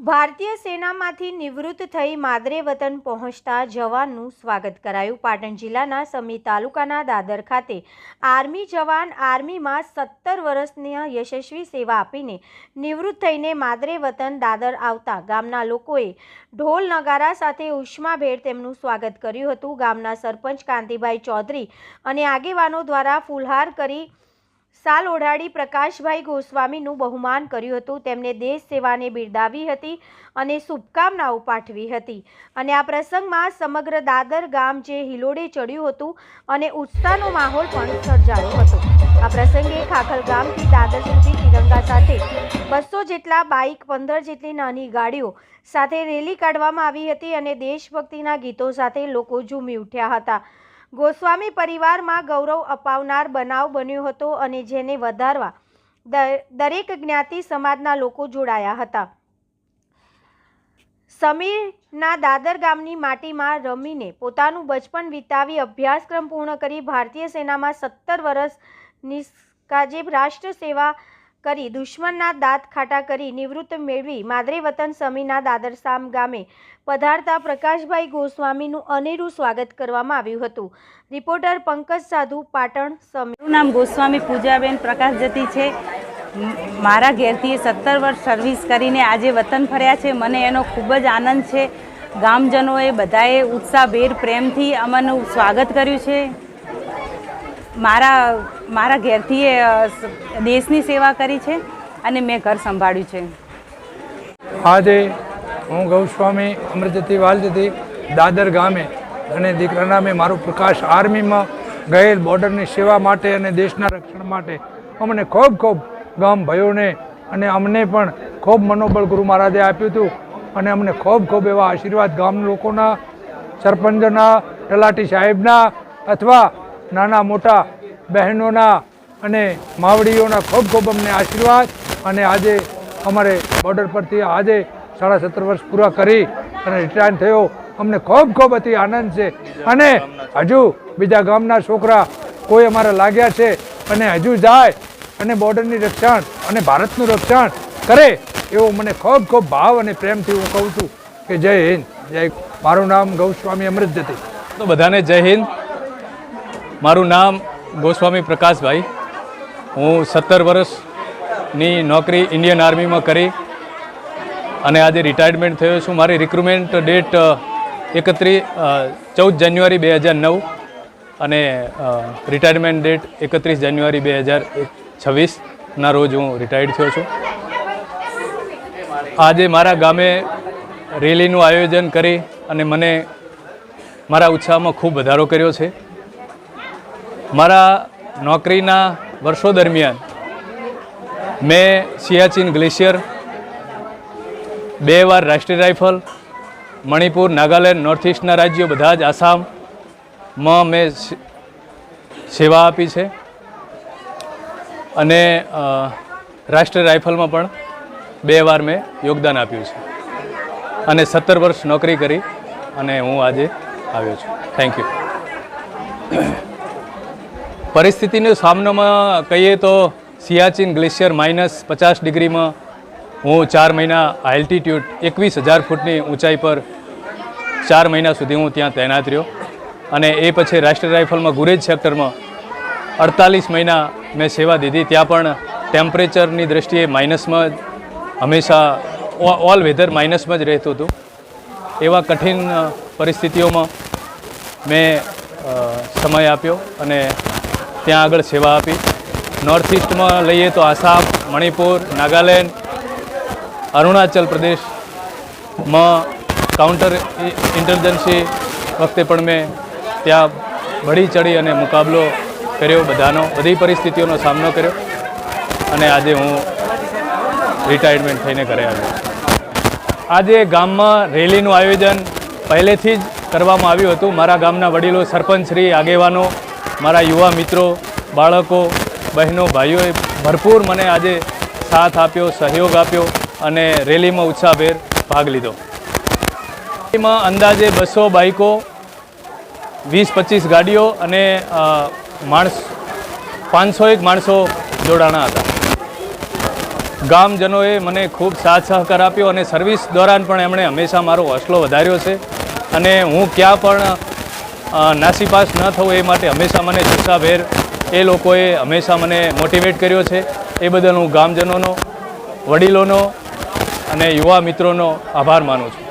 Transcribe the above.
ભારતીય સેનામાંથી નિવૃત્ત થઈ માદરે વતન પહોંચતા જવાનનું સ્વાગત કરાયું। પાટણ જિલ્લાના સમી તાલુકાના દાદર ખાતે આર્મી જવાન આર્મીમાં 17 વર્ષની યશસ્વી સેવા આપીને નિવૃત્ત થઈને માદરે વતન દાદર આવતા ગામના લોકોએ ઢોલ નગારા સાથે ઉષ્માભેર તેમનું સ્વાગત કર્યું હતું। ગામના સરપંચ કાંતિભાઈ ચૌધરી અને આગેવાનો દ્વારા ફૂલહાર કરી સાલ ઓઢાડી પ્રકાશભાઈ ગોસ્વામીનું બહુમાન કર્યું હતું। તેમણે દેશ સેવાને બિરદાવી હતી અને શુભકામનાઓ પાઠવી હતી અને આ પ્રસંગમાં સમગ્ર દાદર ગામ જે હિલોડે ચડ્યું હતું અને ઉત્સાહનો માહોલ પણ સર્જાયો હતો। આ પ્રસંગે ખાખલ ગામથી દાદર સુધી તિરંગા સાથે 200 જેટલા બાઇક, 15 જેટલી નાની ગાડીઓ સાથે રેલી કાઢવામાં આવી હતી અને દેશભક્તિના ગીતો સાથે લોકો ઝૂમી ઉઠ્યા હતા। ગોસ્વામી પરિવારમાં ગૌરવ અપાવનાર બનાવ બન્યો હતો અને જેને વધારવા દરેક જ્ઞાતિ સમાજના લોકો જોડાયા હતા। સમીરના દાદર ગામની માટીમાં રમીને પોતાનું બચપન વિતાવી અભ્યાસક્રમ પૂર્ણ કરી ભારતીય સેનામાં 17 વર્ષ નિષ્કાજે રાષ્ટ્ર સેવા કરી દુશ્મનના દાંત ખાટા કરી નિવૃત્ત મેળવી માદરે વતન સમીના દાદર સામ ગામે પધારતા પ્રકાશભાઈ ગોસ્વામીનું અનેરું સ્વાગત કરવામાં આવ્યું હતું। રિપોર્ટર પંકજ સાધુ, પાટણ સમી। મારું નામ ગોસ્વામી પૂજાબેન પ્રકાશજતી છે। મારા ઘેરથી 17 વર્ષ સર્વિસ કરીને આજે વતન ફર્યા છે। મને એનો ખૂબ જ આનંદ છે। ગામજનોએ બધાએ ઉત્સાહભેર પ્રેમથી અમનું સ્વાગત કર્યું છે। મારા ઘેરથી દેશની સેવા કરી છે અને મેં ઘર સંભાળ્યું છે। આજે હું ગૌસ્વામી અમૃતજતી વાલજતી દાદર ગામે અને દીકરાના મેં મારું પ્રકાશ આર્મીમાં ગયેલ બોર્ડરની સેવા માટે અને દેશના રક્ષણ માટે અમને ખૂબ ગામ ભાઈઓને અને અમને પણ ખૂબ મનોબળ ગુરુ મહારાજે આપ્યું હતું અને અમને ખૂબ એવા આશીર્વાદ ગામ લોકોના, સરપંચના, તલાટી સાહેબના અથવા નાના મોટા બહેનોના અને માવડીઓના ખૂબ અમને આશીર્વાદ અને આજે અમારે બોર્ડર પરથી આજે 17.5 વર્ષ પૂરા કરી અને રિટાયર થયો। અમને ખૂબ અતિ આનંદ છે અને હજુ બીજા ગામના છોકરા કોઈ અમારા લાગ્યા છે અને હજુ જાય અને બોર્ડરની રક્ષણ અને ભારતનું રક્ષણ કરે એવો મને ખૂબ ભાવ અને પ્રેમથી હું કહું છું કે જય હિન્દ, જય। મારું નામ ગૌસ્વામી અમૃતજતી। તો બધાને જય હિન્દ। મારું નામ ગોસ્વામી પ્રકાશભાઈ। હું 17 વર્ષની નોકરી ઇન્ડિયન આર્મીમાં કરી અને આજે રિટાયરમેન્ટ થયો છું। મારી રિક્રુટમેન્ટ ડેટ 14 જાન્યુઆરી 2009 અને રિટાયરમેન્ટ ડેટ 31 જાન્યુઆરી 2026ના રોજ હું રિટાયર્ડ થયો છું। આજે મારા ગામે રેલીનું આયોજન કરી અને મને મારા ઉત્સાહમાં ખૂબ વધારો કર્યો છે। મારા નોકરીના વર્ષો દરમિયાન મેં સિયાચીન ગ્લેશિયર, 2 વાર રાષ્ટ્રીય રાઇફલ, મણિપુર, નાગાલેન્ડ, નોર્થ ઇસ્ટના રાજ્યો બધા જ આસામમાં મેં સેવા આપી છે અને રાષ્ટ્રીય રાઇફલમાં પણ 2 વાર મેં યોગદાન આપ્યું છે અને 17 વર્ષ નોકરી કરી અને હું આજે આવ્યો છું। Thank you. પરિસ્થિતિનો સામનોમાં કહીએ તો સિયાચીન ગ્લેશિયર -50 ડિગ્રીમાં હું 4 મહિના આલ્ટિટ્યૂડ 21,000 ફૂટની ઊંચાઈ પર 4 મહિના સુધી હું ત્યાં તૈનાત રહ્યો અને એ પછી રાષ્ટ્રીય રાઇફલમાં ગુરેજ સેક્ટરમાં 48 મહિના મેં સેવા દીધી। ત્યાં પણ ટેમ્પરેચરની દૃષ્ટિએ માઇનસમાં હંમેશા ઓલ વેધર માઇનસમાં જ રહેતું હતું। એવા કઠિન પરિસ્થિતિઓમાં મેં સમય આપ્યો અને ત્યાં આગળ સેવા આપી। નોર્થ ઇસ્ટમાં લઈએ તો આસામ, મણિપુર, નાગાલેન્ડ, અરુણાચલ પ્રદેશમાં કાઉન્ટર ઇન્ટર્જન્સી વખતે પણ મેં ત્યાં બળી ચડી અને મુકાબલો કર્યો બધી પરિસ્થિતિઓનો સામનો કર્યો અને આજે હું રિટાયરમેન્ટ થઈને ઘરે આવ્યો છું। આજે ગામમાં રેલીનું આયોજન પહેલેથી જ કરવામાં આવ્યું હતું। મારા ગામના વડીલો, સરપંચશ્રી, આગેવાનો, મારા યુવા મિત્રો, બાળકો, બહેનો, ભાઈઓએ ભરપૂર મને આજે સાથ આપ્યો, સહયોગ આપ્યો અને રેલીમાં ઉત્સાહભેર ભાગ લીધો। એમાં અંદાજે 200 બાઇકો, 20-25 ગાડીઓ અને 501 માણસો જોડાણા હતા। ગામજનોએ મને ખૂબ સાથ સહકાર આપ્યો અને સર્વિસ દોરાન પણ એમણે હંમેશા મારો હોસલો વધાર્યો છે અને હું ક્યાં પણ નાસીપાસ ન થવું એ માટે હંમેશા મને જુસ્સાભેર એ લોકોએ હંમેશા મને મોટિવેટ કર્યો છે. એ બદલ હું ગામજનોનો, વડીલોનો અને યુવા મિત્રોનો આભાર માનું છું.